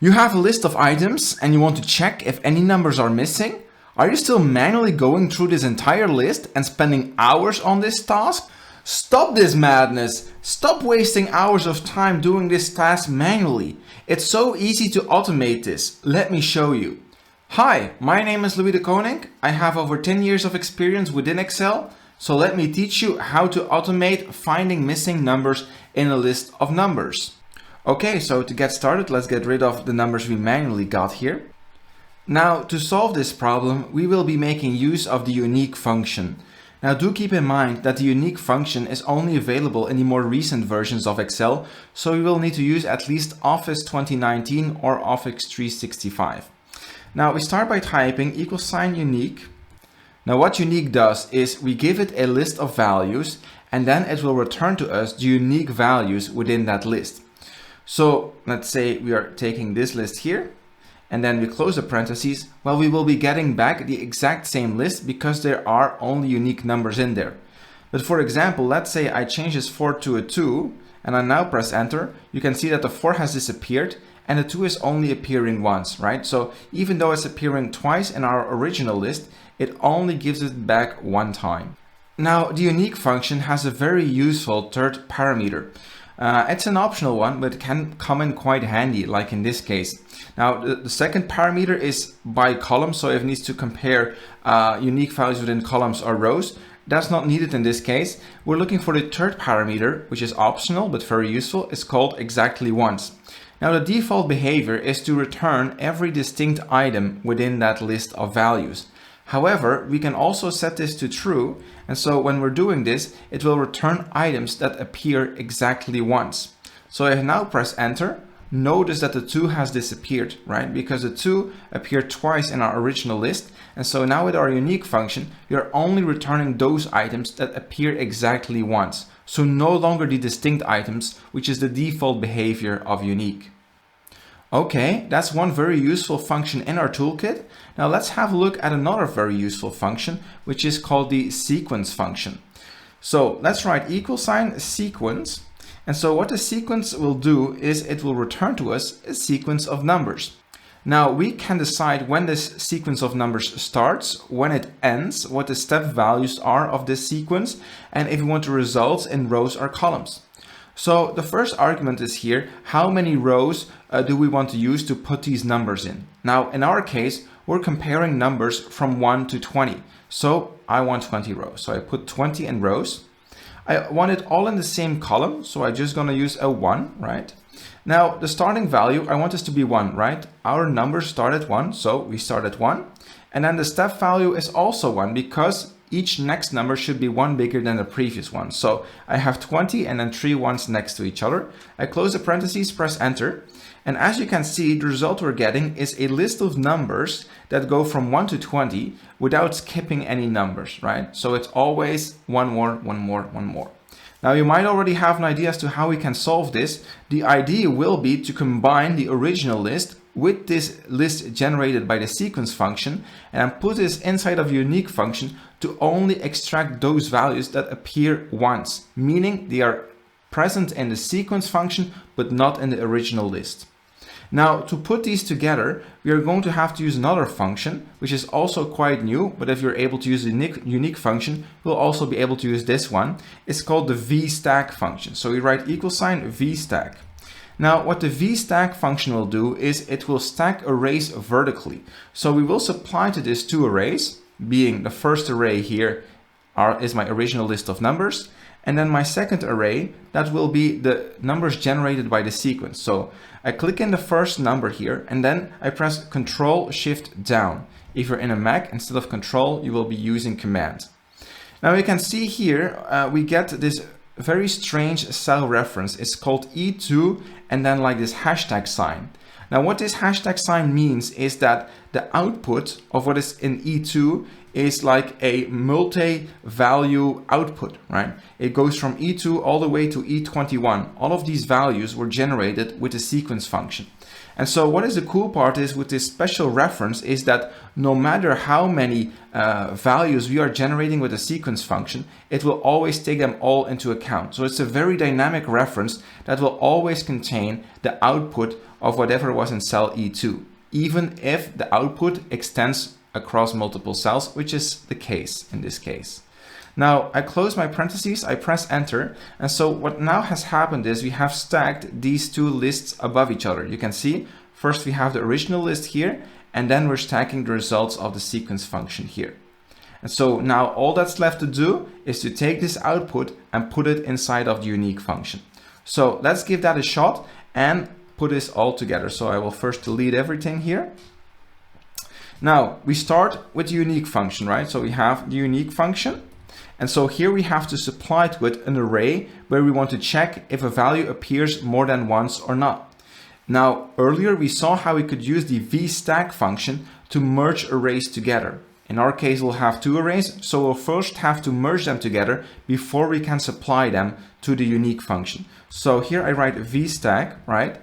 You have a list of items and you want to check if any numbers are missing? Are you still manually going through this entire list and spending hours on this task? Stop this madness! Stop wasting hours of time doing this task manually. It's so easy to automate this. Let me show you. Hi, my name is Louis de Koning. I have over 10 years of experience within Excel. So let me teach you how to automate finding missing numbers in a list of numbers. Okay, so to get started, let's get rid of the numbers we manually got here. Now, to solve this problem, we will be making use of the unique function. Now, do keep in mind that the unique function is only available in the more recent versions of Excel, so you will need to use at least Office 2019 or Office 365. Now, we start by typing =unique. Now, what unique does is we give it a list of values, and then it will return to us the unique values within that list. So let's say we are taking this list here and then we close the parentheses. Well, we will be getting back the exact same list because there are only unique numbers in there. But for example, let's say I change this 4 to a 2 and I now press enter. You can see that the 4 has disappeared and the 2 is only appearing once, right? So even though it's appearing twice in our original list, it only gives it back one time. Now, the unique function has a very useful third parameter. It's an optional one, but it can come in quite handy, like in this case. Now, the second parameter is by column, so if it needs to compare unique values within columns or rows, that's not needed in this case. We're looking for the third parameter, which is optional, but very useful. It's called exactly once. Now, the default behavior is to return every distinct item within that list of values. However, we can also set this to true, and so when we're doing this, it will return items that appear exactly once. So if I now press enter, notice that the 2 has disappeared, right? Because the 2 appeared twice in our original list, and so now with our unique function, we are only returning those items that appear exactly once. So no longer the distinct items, which is the default behavior of unique. Okay, that's one very useful function in our toolkit. Now let's have a look at another very useful function, which is called the sequence function. So let's write =sequence. And so what the sequence will do is it will return to us a sequence of numbers. Now we can decide when this sequence of numbers starts, when it ends, what the step values are of this sequence, and if we want the results in rows or columns. So the first argument is here, how many rows do we want to use to put these numbers in? Now, in our case, we're comparing numbers from 1 to 20. So I want 20 rows. So I put 20 in rows. I want it all in the same column. So I'm just going to use a 1, right? Now, the starting value, I want this to be 1, right? Our numbers start at 1. So we start at 1. And then the step value is also 1 because each next number should be 1 bigger than the previous one. So I have 20 and then 3 ones next to each other. I close the parentheses, press enter. And as you can see, the result we're getting is a list of numbers that go from 1 to 20 without skipping any numbers, right? So it's always one more, one more, one more. Now you might already have an idea as to how we can solve this. The idea will be to combine the original list with this list generated by the sequence function and put this inside of a unique function to only extract those values that appear once, meaning they are present in the sequence function but not in the original list. Now, to put these together, we are going to have to use another function, which is also quite new, but if you're able to use the unique function, you'll also be able to use this one. It's called the VSTACK function. So we write =VSTACK. Now, what the VSTACK function will do is it will stack arrays vertically. So we will supply to this 2 arrays, being the first array here is my original list of numbers. And then my second array, that will be the numbers generated by the sequence. So I click in the first number here, and then I press Ctrl-Shift down. If you're in a Mac, instead of Control, you will be using Command. Now you can see here, we get this very strange cell reference. It's called E2 and then like this hashtag sign. Now what this hashtag sign means is that the output of what is in E2 is like a multi-value output, right? It goes from E2 all the way to E21. All of these values were generated with the sequence function. And so what is the cool part is with this special reference is that no matter how many values we are generating with the sequence function, it will always take them all into account. So it's a very dynamic reference that will always contain the output of whatever was in cell E2, even if the output extends across multiple cells, which is the case in this case. Now I close my parentheses, I press enter, and so what now has happened is we have stacked these two lists above each other. You can see first we have the original list here, and then we're stacking the results of the sequence function here. And so now all that's left to do is to take this output and put it inside of the unique function. So let's give that a shot and put this all together. So I will first delete everything here. Now we start with the unique function, right? So we have the unique function. And so here we have to supply to it an array where we want to check if a value appears more than once or not. Now, earlier we saw how we could use the VSTACK function to merge arrays together. In our case, we'll have two arrays, so we'll first have to merge them together before we can supply them to the unique function. So here I write VSTACK, right?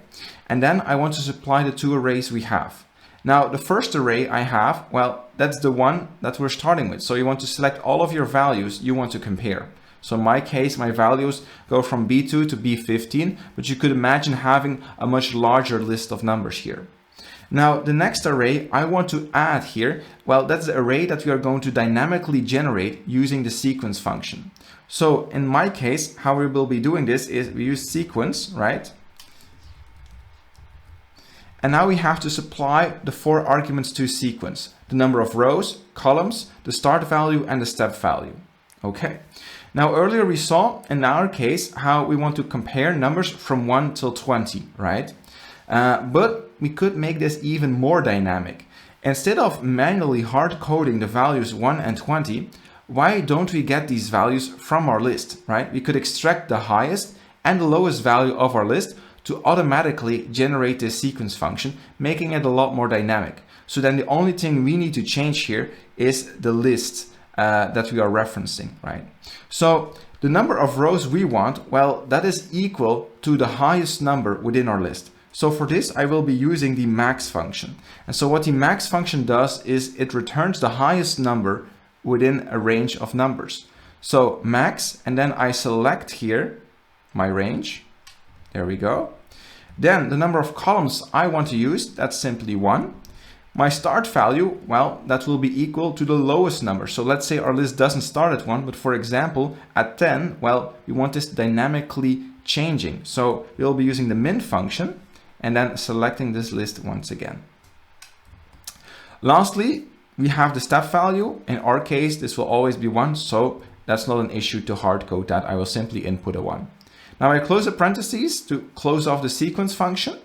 And then I want to supply the two arrays we have. Now, the first array I have, well, that's the one that we're starting with. So you want to select all of your values you want to compare. So in my case, my values go from B2 to B15, but you could imagine having a much larger list of numbers here. Now, the next array I want to add here, well, that's the array that we are going to dynamically generate using the sequence function. So in my case, how we will be doing this is we use sequence, right? And now we have to supply the 4 arguments to sequence: the number of rows, columns, the start value, and the step value. Okay. Now earlier we saw in our case how we want to compare numbers from 1 till 20, right? But we could make this even more dynamic. Instead of manually hard coding the values 1 and 20, why don't we get these values from our list, right? We could extract the highest and the lowest value of our list to automatically generate this sequence function, making it a lot more dynamic. So then the only thing we need to change here is the list that we are referencing, right? So the number of rows we want, well, that is equal to the highest number within our list. So for this, I will be using the max function. And so what the max function does is it returns the highest number within a range of numbers. So max, and then I select here my range. There we go. Then the number of columns I want to use, that's simply 1. My start value, well, that will be equal to the lowest number. So let's say our list doesn't start at 1, but for example, at 10, well, we want this dynamically changing. So we'll be using the min function and then selecting this list once again. Lastly, we have the step value. In our case, this will always be 1, so that's not an issue to hard code that. I will simply input a 1. Now I close the parentheses to close off the sequence function.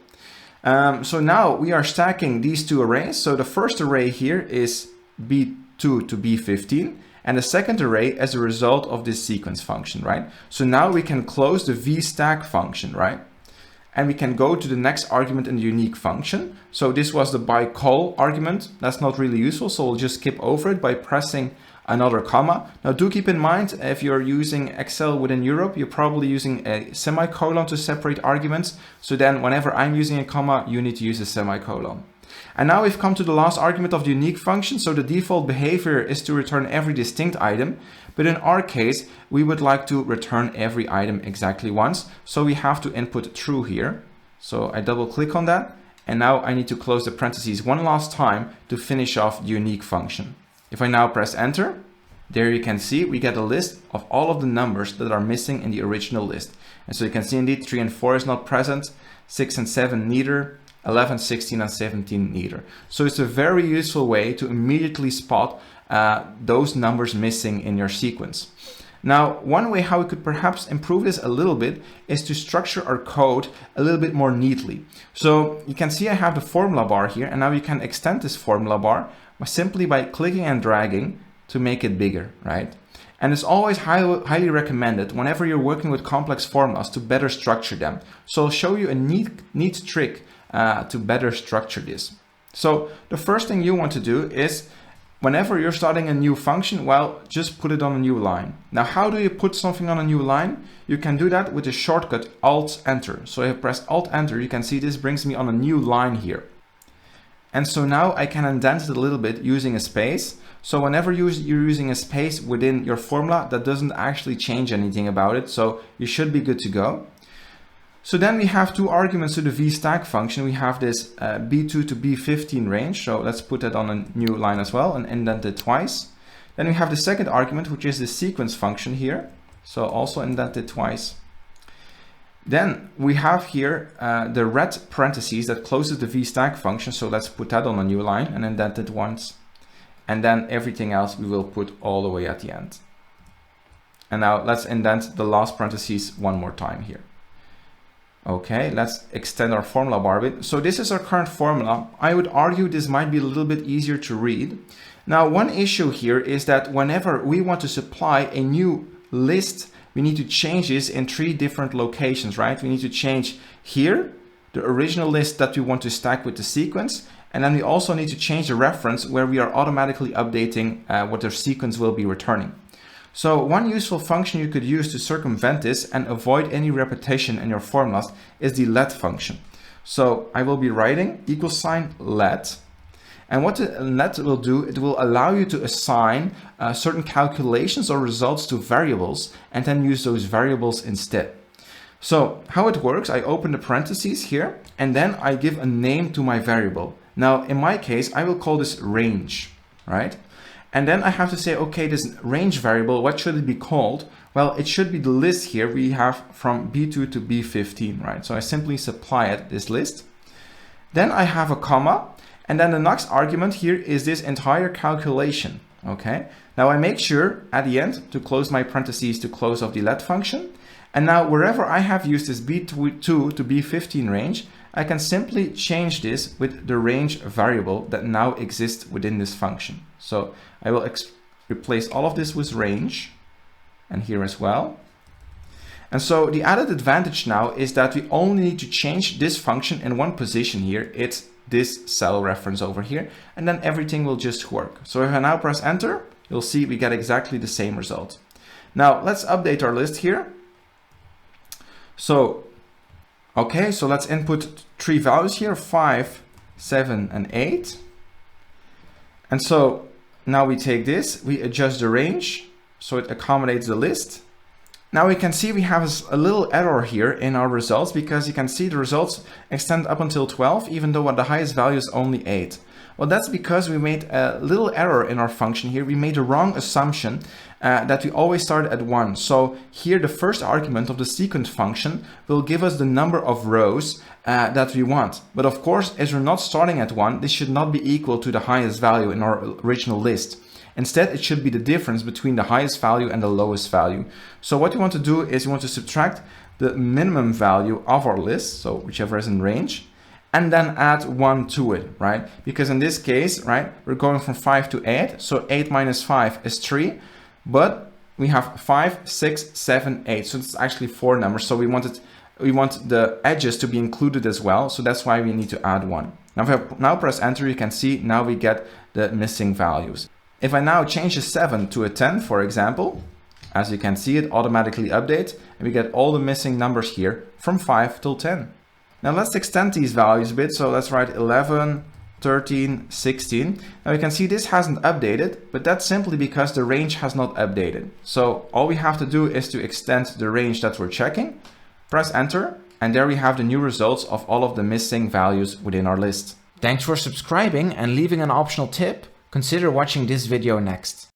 So now we are stacking these two arrays. So the first array here is B2 to B15, and the second array as a result of this sequence function, right? So now we can close the VSTACK function, right? And we can go to the next argument in the unique function. So this was the by call argument. That's not really useful, so we'll just skip over it by pressing another comma. Now do keep in mind, if you're using Excel within Europe, you're probably using a semicolon to separate arguments. So then whenever I'm using a comma, you need to use a semicolon. And now we've come to the last argument of the unique function. So the default behavior is to return every distinct item. But in our case, we would like to return every item exactly once. So we have to input true here. So I double click on that. And now I need to close the parentheses one last time to finish off the unique function. If I now press enter, there you can see we get a list of all of the numbers that are missing in the original list. And so you can see indeed 3 and 4 is not present, 6 and 7 neither, 11, 16 and 17 neither. So it's a very useful way to immediately spot those numbers missing in your sequence. Now, one way how we could perhaps improve this a little bit is to structure our code a little bit more neatly. So you can see I have the formula bar here, and now you can extend this formula bar simply by clicking and dragging to make it bigger, right? And it's always highly recommended whenever you're working with complex formulas to better structure them. So I'll show you a neat trick to better structure this. So the first thing you want to do is whenever you're starting a new function, well, just put it on a new line. Now, how do you put something on a new line? You can do that with the shortcut Alt-Enter. So if I press Alt-Enter, you can see this brings me on a new line here. And so now I can indent it a little bit using a space. So whenever you're using a space within your formula, that doesn't actually change anything about it. So you should be good to go. So then we have two arguments to the VSTACK function. We have this B2 to B15 range. So let's put that on a new line as well and indent it twice. Then we have the second argument, which is the sequence function here. So also indent it twice. Then we have here the red parentheses that closes the VSTACK function. So let's put that on a new line and indent it once. And then everything else we will put all the way at the end. And now let's indent the last parentheses one more time here. Okay, let's extend our formula bar a bit. So this is our current formula. I would argue this might be a little bit easier to read. Now, one issue here is that whenever we want to supply a new list, we need to change this in 3 different locations, right? We need to change here, the original list that we want to stack with the sequence. And then we also need to change the reference where we are automatically updating what the sequence will be returning. So one useful function you could use to circumvent this and avoid any repetition in your formulas is the let function. So I will be writing =let. And what the let will do, it will allow you to assign certain calculations or results to variables and then use those variables instead. So how it works, I open the parentheses here and then I give a name to my variable. Now in my case, I will call this range, right? And then I have to say, okay, this range variable, what should it be called? Well, it should be the list here we have from B2 to B15, right? So I simply supply it, this list. Then I have a comma, and then the next argument here is this entire calculation, okay? Now I make sure at the end to close my parentheses to close off the let function. And now wherever I have used this B2 to B15 range, I can simply change this with the range variable that now exists within this function. So I will replace all of this with range and here as well. And so the added advantage now is that we only need to change this function in one position here. It's this cell reference over here, and then everything will just work. So if I now press enter, you'll see we get exactly the same result. Now let's update our list here. So okay, so let's input 3 values here, 5, 7, and 8. And so now we take this, we adjust the range so it accommodates the list. Now we can see we have a little error here in our results because you can see the results extend up until 12, even though the highest value is only 8. Well, that's because we made a little error in our function here. We made a wrong assumption that we always start at 1. So here the first argument of the sequence function will give us the number of rows that we want. But of course, as we're not starting at 1, this should not be equal to the highest value in our original list. Instead, it should be the difference between the highest value and the lowest value. So what you want to do is you want to subtract the minimum value of our list, so whichever is in range, and then add 1 to it, right? Because in this case, right, we're going from 5 to 8. So 8 minus 5 is 3, but we have 5, 6, 7, 8. So it's actually 4 numbers. So we want the edges to be included as well. So that's why we need to add 1. Now if I now press enter, you can see now we get the missing values. If I now change a 7 to a 10, for example, as you can see, it automatically updates and we get all the missing numbers here from 5 till 10. Now let's extend these values a bit. So let's write 11, 13, 16. Now you can see this hasn't updated, but that's simply because the range has not updated. So all we have to do is to extend the range that we're checking, press enter, and there we have the new results of all of the missing values within our list. Thanks for subscribing and leaving an optional tip. Consider watching this video next.